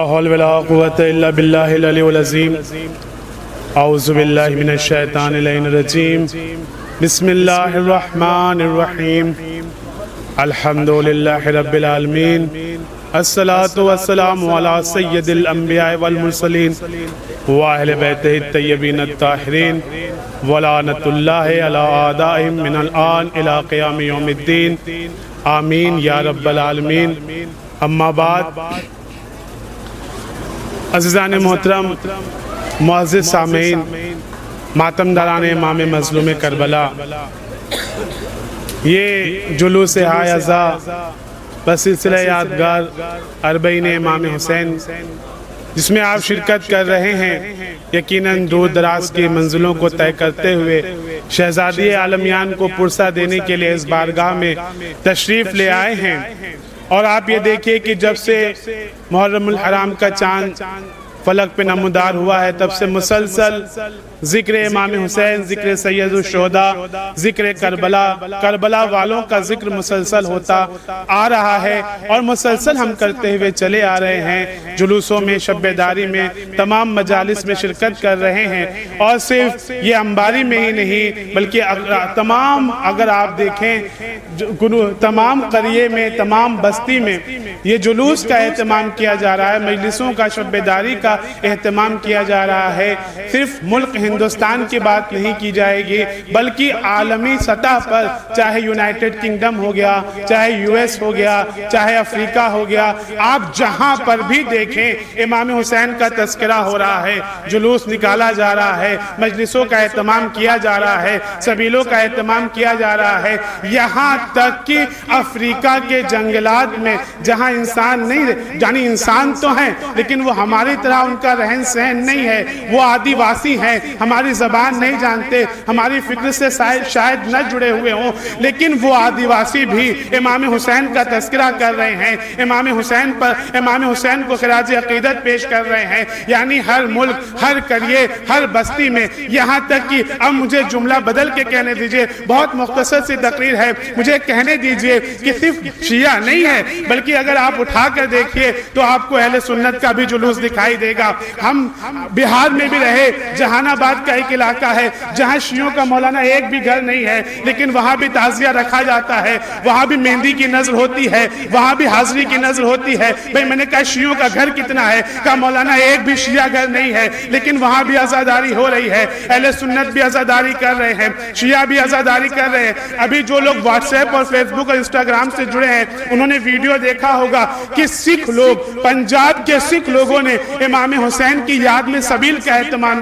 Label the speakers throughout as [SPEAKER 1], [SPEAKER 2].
[SPEAKER 1] حول ولا قوة إلا بالله العلي العظيم أعوذ بالله من الشيطان اللعين الرجيم بسم الله الرحمن الرحيم الحمد لله رب العالمين الصلاة والسلام على سيد الأنبياء والمرسلين وأهل بيته الطيبين الطاهرين ولعنة الله على أعدائهم من الآن إلى قيام يوم الدين آمين يا رب العالمين اما بعد عزیزان محترم معزز سامعین ماتم داران امام مظلوم کربلا یہ جلوس ہائے عزا بسلسلہ یادگار اربعین امام حسین جس میں آپ شرکت کر رہے ہیں یقیناً دور دراز کی منزلوں کو طے کرتے ہوئے شہزادی عالمیان کو پرسہ دینے کے لیے اس بارگاہ میں تشریف لے آئے ہیں اور آپ یہ دیکھیے کہ جب سے محرم الحرام کا چاند فلک پہ نمودار ہوا ہے تب سے مسلسل ذکر امام حسین، ذکر سید الشہداء، ذکر کربلا والوں کا ذکر مسلسل ہوتا آ رہا ہے اور مسلسل ہم کرتے ہوئے چلے آ رہے ہیں، جلوسوں میں، شب بیداری میں، تمام مجالس میں شرکت کر رہے ہیں اور صرف یہ انباری میں ہی نہیں بلکہ تمام اگر آپ دیکھیں تمام قریے میں، تمام بستی میں یہ جلوس کا اہتمام کیا جا رہا ہے، مجلسوں کا، شب بیداری کا اہتمام کیا جا رہا ہے۔ صرف ملک ہندوستان کی بات نہیں کی جائے گی بلکہ عالمی سطح پر چاہے یونائٹڈ کنگڈم ہو گیا، چاہے یو ایس ہو گیا، چاہے افریقہ ہو گیا، آپ جہاں پر بھی دیکھیں امام حسین کا تذکرہ ہو رہا ہے، جلوس نکالا جا رہا ہے، مجلسوں کا اہتمام کیا جا رہا ہے، سبیلوں کا اہتمام کیا جا رہا ہے، یہاں تک کہ افریقہ کے جنگلات میں جہاں انسان نہیں، یعنی انسان تو ہیں لیکن وہ ہماری طرح ان کا رہن سہن نہیں ہے، وہ آدیواسی ہیں، ہماری زبان نہیں جانتے، ہماری فکر سے شاید نہ جڑے ہوئے ہوں لیکن وہ آدیواسی بھی امام حسین کا تذکرہ کر رہے ہیں، امام حسین کو خراج عقیدت پیش کر رہے ہیں، یعنی ہر ملک، ہر قریے، ہر بستی میں، یہاں تک کہ اب مجھے جملہ بدل کے کہنے دیجئے، بہت مختصر سی تقریر ہے، مجھے کہنے دیجئے کہ صرف شیعہ نہیں ہے بلکہ اگر آپ اٹھا کر دیکھیے تو آپ کو اہل سنت کا بھی جلوس دکھائی دے گا۔ ہم بہار میں بھی رہے، جہان آباد کا ایک علاقہ ہے جہاں شیعوں کا مولانا ایک بھی گھر نہیں ہے لیکن وہاں بھی تعزیہ رکھا جاتا ہے، وہاں بھی مہندی کی نظر ہوتی ہے، وہاں بھی حاضری کی نظر ہوتی ہے۔ بھئی میں نے کہا شیعوں کا گھر کتنا ہے؟ کہا مولانا ایک بھی شیعہ گھر نہیں ہے لیکن وہاں بھی عزاداری ہو رہی ہے، اہل سنت بھی عزاداری کر رہے ہیں، شیعہ بھی عزاداری کر رہے ہیں۔ ابھی جو لوگ واٹس ایپ اور فیس بک اور انسٹاگرام سے جڑے ہیں انہوں نے ویڈیو دیکھا ہوگا کہ سکھ لوگ، پنجاب کے سکھ لوگوں نے امام حسین کی یاد میں سبیل کا اہتمام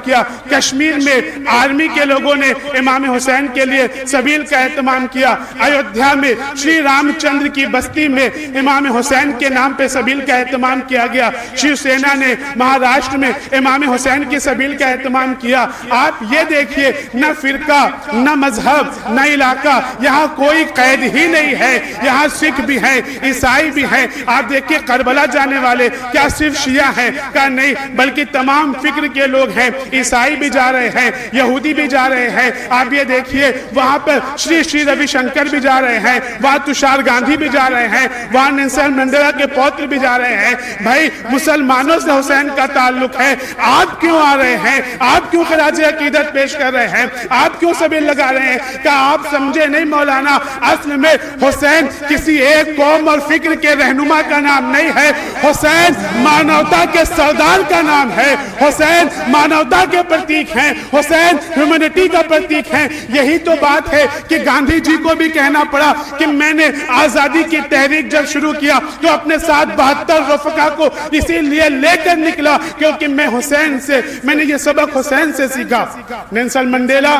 [SPEAKER 1] کیا، کشمیر میں آرمی کے لوگوں نے امام حسین کے لیے سبیل کا اہتمام کیا، ایودھیا میں شری رام چندر کی بستی میں امام حسین کے نام پہ سبیل کا اہتمام کیا گیا، شیو سینا نے مہاراشٹر میں امام حسین کی سبیل کا اہتمام کیا۔ آپ یہ دیکھیے نہ فرقہ، نہ مذہب، نہ علاقہ، یہاں کوئی قید ہی نہیں ہے، یہاں سکھ بھی ہیں، عیسائی بھی ہیں۔ آپ دیکھیے کربلا جانے والے کیا صرف شیعہ ہیں؟ کہا نہیں بلکہ تمام فکر کے لوگ ہیں، عیسائی بھی جا رہے ہیں، یہودی بھی جا رہے ہیں۔ آپ یہ دیکھیے وہاں پر شری روی شنکر بھی جا رہے ہیں، وہاں تشار گاندھی بھی جا رہے ہیں، وہاں نیلسن منڈیلا کے پوتر بھی جا رہے ہیں۔ بھائی مسلمانوں سے حسین کا تعلق ہے، آپ کیوں آ رہے ہیں؟ آپ کیوں خراج عقیدت پیش کر رہے ہیں؟ آپ کیوں سبیل لگا رہے ہیں؟ کہا آپ سمجھے نہیں مولانا، اصل میں حسین کسی ایک قوم اور فکر کے رہنما کا نام نہیں ہے، حسین مانوتا کے سردار کا نام ہے، حسین مانوتا کے پرتیک ہیں، حسین ہیومنٹی کا پرتیک ہیں۔ یہی تو بات ہے کہ گاندھی جی کو بھی کہنا پڑا کہ میں نے آزادی کی تحریک جب شروع کیا تو اپنے ساتھ 72 رفقا کو اسی لیے لے کر نکلا کیونکہ میں نے یہ سبق حسین سے سیکھا۔ نیلسن منڈیلا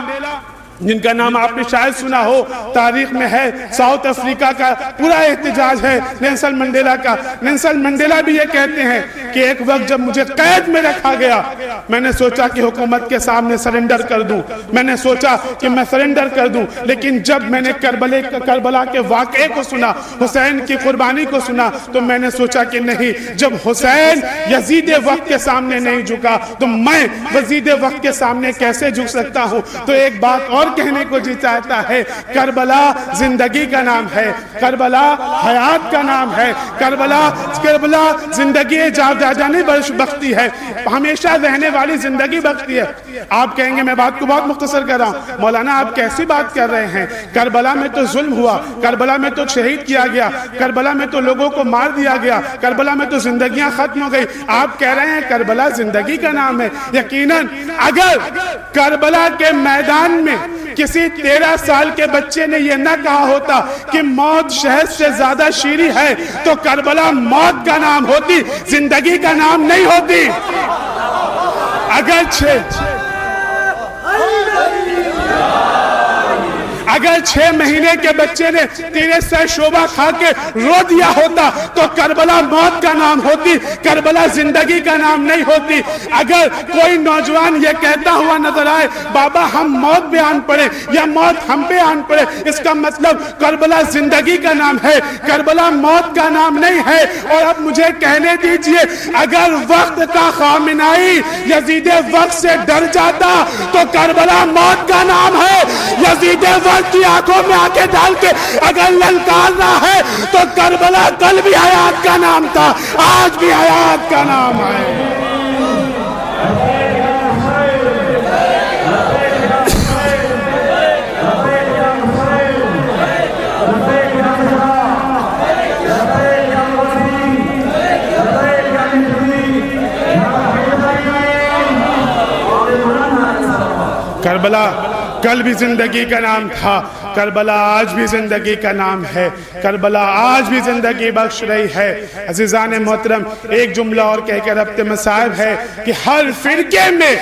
[SPEAKER 1] جن کا نام آپ نے شاید سنا ہو، تاریخ میں ہے، ساؤتھ افریقہ کا پورا احتجاج ہے نیلسن منڈیلا کا۔ نیلسن منڈیلا بھی یہ کہتے ہیں کہ ایک وقت جب مجھے قید میں رکھا گیا میں نے سوچا کہ حکومت کے سامنے سرنڈر کر دوں، میں نے سوچا کہ میں سرنڈر کر دوں، لیکن جب میں نے کربلا کے واقعے کو سنا، حسین کی قربانی کو سنا تو میں نے سوچا کہ نہیں، جب حسین یزید وقت کے سامنے نہیں جھکا تو میں یزید وقت کے سامنے کیسے جھک سکتا ہوں؟ تو ایک بات اور اور کہنے کو جی چاہتا ہے، کربلا زندگی کا نام ہے، کربلا حیات کا نام ہے، کربلا زندگی جانے بخشتی ہے، ہمیشہ رہنے والی زندگی بخشتی ہے۔ آپ کہیں گے میں بات کو بہت مختصر کر رہا ہوں، مولانا آپ کیسی بات کر رہے ہیں؟ کربلا میں تو ظلم ہوا، کربلا میں تو شہید کیا گیا، کربلا میں تو لوگوں کو مار دیا گیا، کربلا میں تو زندگیاں ختم ہو گئی، آپ کہہ رہے ہیں کربلا زندگی کا نام ہے۔ یقیناً اگر کربلا کے میدان میں کسی 13 سال کے بچے نے یہ نہ کہا ہوتا کہ موت شہد سے زیادہ شیریں ہے، تو کربلا موت کا نام ہوتی، زندگی کا نام نہیں ہوتی۔ اگر 6 مہینے کے بچے نے تیرے سے شعبہ کھا کے رو دیا ہوتا تو کربلا موت کا نام ہوتی، کربلا زندگی کا نام نہیں ہوتی۔ اگر کوئی نوجوان یہ کہتا ہوا نظر آئے بابا ہم موت پہ آن پڑے یا موت ہم پہ آن پڑے، اس کا مطلب کربلا زندگی کا نام ہے، کربلا موت کا نام نہیں ہے۔ اور اب مجھے کہنے دیجئے، اگر وقت کا خامنائی یزید وقت سے ڈر جاتا تو کربلا موت کا نام ہے۔ یزید وقت کی آنکھوں میں آنکھیں ڈال کے اگر للکار رہا ہے تو کربلا کل بھی حیات کا نام تھا، آج بھی حیات کا نام ہے۔ کربلا کل بھی زندگی کا نام تھا، کربلا آج بھی زندگی کا نام ہے، کربلا آج بھی زندگی بخش رہی ہے۔ عزیزان محترم، ایک جملہ اور کہہ کے ربط مصائب ہے کہ ہر فرقے میں،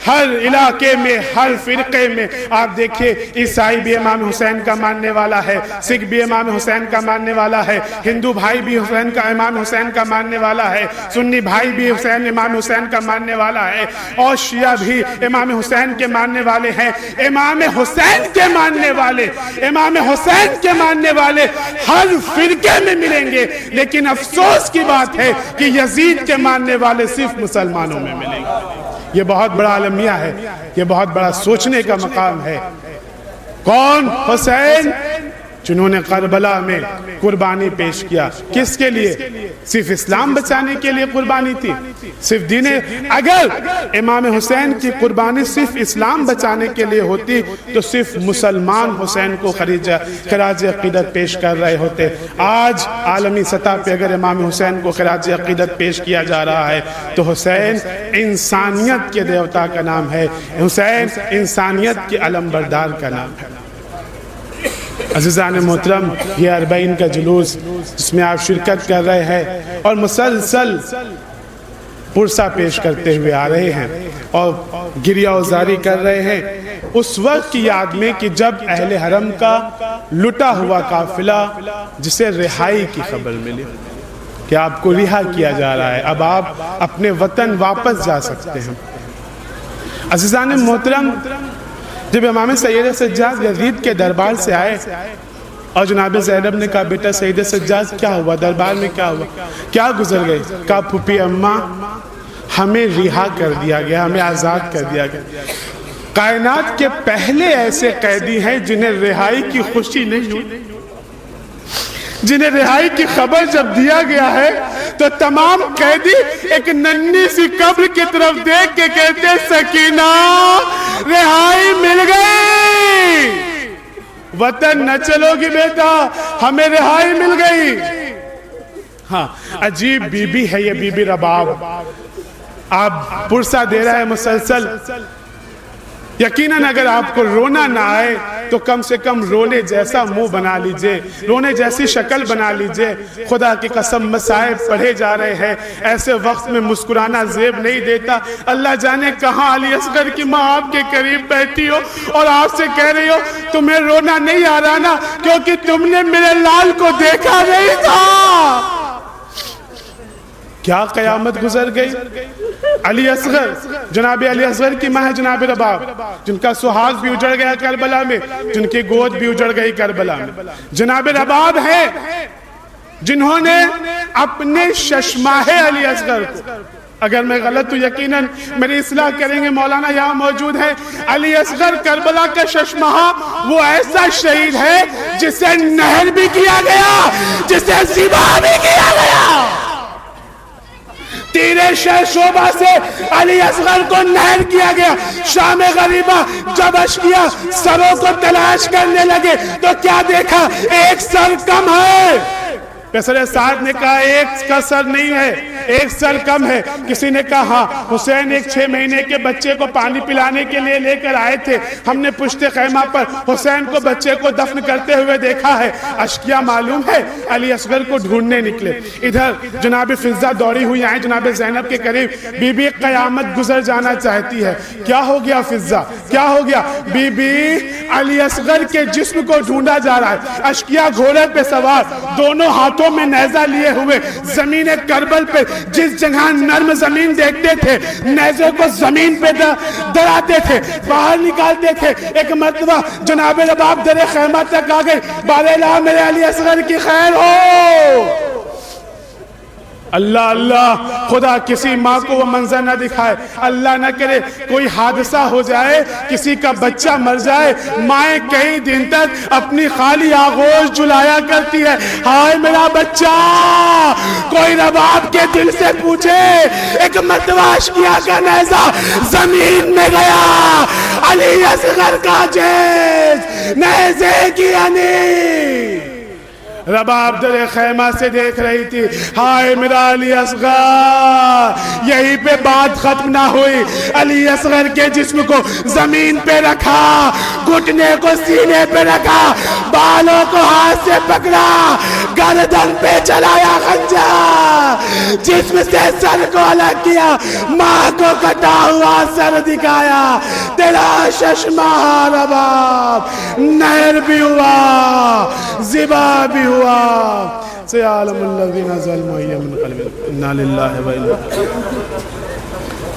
[SPEAKER 1] ہر علاقے میں، ہر فرقے میں آپ دیکھیں، عیسائی بھی امام حسین کا ماننے والا ہے، سکھ بھی امام حسین کا ماننے والا ہے، ہندو بھائی بھی امام حسین کا ماننے والا ہے، سنی بھائی بھی امام حسین کا ماننے والا ہے، اور شیعہ بھی امام حسین کے ماننے والے ہیں۔ امام حسین کے ماننے والے، امام حسین کے ماننے والے ہر فرقے میں ملیں گے، لیکن افسوس کی بات ہے کہ یزید کے ماننے والے صرف مسلمانوں میں ملیں گے۔ یہ بہت بڑا عالمیہ ہے، یہ بہت بڑا سوچنے کا مقام ہے۔ کون؟ حسین، جنہوں نے کربلا میں قربانی پیش کیا۔ کس کے لیے؟ صرف اسلام بچانے کے لیے قربانی تھی، صرف دین۔ اگر امام حسین کی قربانی صرف اسلام بچانے کے لیے ہوتی تو صرف مسلمان حسین کو خراج عقیدت پیش کر رہے ہوتے۔ آج عالمی سطح پہ اگر امام حسین کو خراج عقیدت پیش کیا جا رہا ہے تو حسین انسانیت کے دیوتا کا نام ہے، حسین انسانیت کے علم بردار کا نام ہے۔ عزیزان محترم، یہ 40 کا جلوس جس میں آپ شرکت کر رہے ہیں اور مسلسل پرسہ پیش کرتے ہوئے آ رہے ہیں اور گریہ وزاری کر رہے ہیں، اس وقت کی یاد میں کہ جب اہل حرم کا لٹا ہوا قافلہ جسے رہائی کی خبر ملی کہ آپ کو رہا کیا جا رہا ہے، اب آپ اپنے وطن واپس جا سکتے ہیں۔ عزیزان محترم، جب امام سید سجاد یزید کے دربار سے آئے اور جناب زینب نے کہا بیٹا سید سجاد کیا ہوا، دربار میں کیا ہوا، کیا گزر گئی؟ کہا پھوپھی اماں ہمیں رہا کر دیا گیا، ہمیں آزاد کر دیا گیا۔ کائنات کے پہلے ایسے قیدی ہیں جنہیں رہائی کی خوشی نہیں ہوئی، جنہیں رہائی کی خبر جب دیا گیا ہے تو تمام قیدی ایک ننھی سی قبر کی طرف دیکھ کے کہتے سکینہ رہائی مل گئی، وطن نہ چلو گی بیٹا، ہمیں رہائی مل گئی۔ ہاں، عجیب بی بی ہے یہ بی بی رباب، آپ پرسہ دے رہا ہے مسلسل۔ یقیناً اگر آپ کو رونا نہ آئے تو کم سے کم رونے جیسا منہ بنا لیجئے، رونے جیسی شکل بنا لیجئے۔ خدا کی قسم مصائب پڑھے جا رہے ہیں، ایسے وقت میں مسکرانا زیب نہیں دیتا۔ اللہ جانے کہاں علی اصغر کی ماں آپ کے قریب بیٹھی ہو اور آپ سے کہہ رہی ہو تمہیں رونا نہیں آ رہا نا کیونکہ تم نے میرے لال کو دیکھا نہیں تھا۔ کیا قیامت گزر گئی۔ علی اصغر، جناب علی اصغر کی ماں ہے جناب رباب، جن کا سہاگ بھی اجڑ گیا کربلا میں، جن کی گود بھی اجڑ گئی کربلا میں۔ جناب رباب ہے جنہوں نے اپنے ششماہ علی اصغر کو اگر میں غلط تو یقیناً میری اصلاح کریں گے. مولانا یہاں موجود ہے. علی اصغر کربلا کا ششمہا وہ ایسا شہید ہے جسے نہر بھی کیا گیا, جسے ذبح بھی کیا گیا. تیرے شہ شعبہ سے علی اصغر کو نہر کیا گیا. شام غریبہ جب اشقیا سروں کو تلاش کرنے لگے تو کیا دیکھا؟ ایک سر کم ہے. پیسر سعد نے کہا ایک کا سر نہیں ہے, ایک سر کم ہے. کسی نے کہا ہاں, حسین ایک 6 مہینے کے بچے کو پانی پلانے کے لیے لے کر آئے تھے, ہم نے پشت خیمہ پر حسین کو بچے کو دفن کرتے ہوئے دیکھا ہے. اشقیا معلوم ہے علی اصغر کو ڈھونڈنے نکلے. ادھر جناب فضہ دوڑی ہوئی آئیں جناب زینب کے قریب. بی بی قیامت گزر جانا چاہتی ہے. کیا ہو گیا فضہ, کیا ہو گیا؟ بی بی علی اصغر کے جسم کو ڈھونڈا جا رہا ہے. اشقیا گھوڑے پہ سوار, دونوں ہاتھوں میں نیزہ لیے ہوئے, زمین کربل پہ جس جگہ نرم زمین دیکھتے تھے نیزے کو زمین پہ دراتے تھے, باہر نکالتے تھے. ایک مرتبہ جناب رباب در خیمہ تک آ گئے. بار الہ میرے علی اصغر کی خیر ہو. اللہ اللہ, خدا کسی ماں کو وہ منظر نہ دکھائے, اللہ نہ کرے کوئی حادثہ ہو جائے, کسی کا بچہ مر جائے. مائیں کئی دن تک اپنی خالی آغوش جلایا کرتی ہے, ہائے میرا بچہ. کوئی رباب کے دل سے پوچھے. ایک مرتبہ اشقیا کا نیزہ زمین میں گیا, علی اصغر کا جیش نیزے کی انی رباب در خیمہ سے دیکھ رہی تھی. ہائے میرا علی اصغر. یہی پہ بات ختم نہ ہوئی. علی اصغر کے جسم کو زمین پہ رکھا, گھٹنے کو سینے پہ رکھا, بالوں کو ہاتھ سے پکڑا, گردن پہ چلایا خنجر, جسم سے سر کو الگ کیا, ماں کو کٹا ہوا سر دکھایا. تیرا ششمہا رباب نہر بھی ہوا, ذبح بھی ہوا. سيعلم الذين ظلموا أي منقلب إنا لله وإنا إليه راجعون.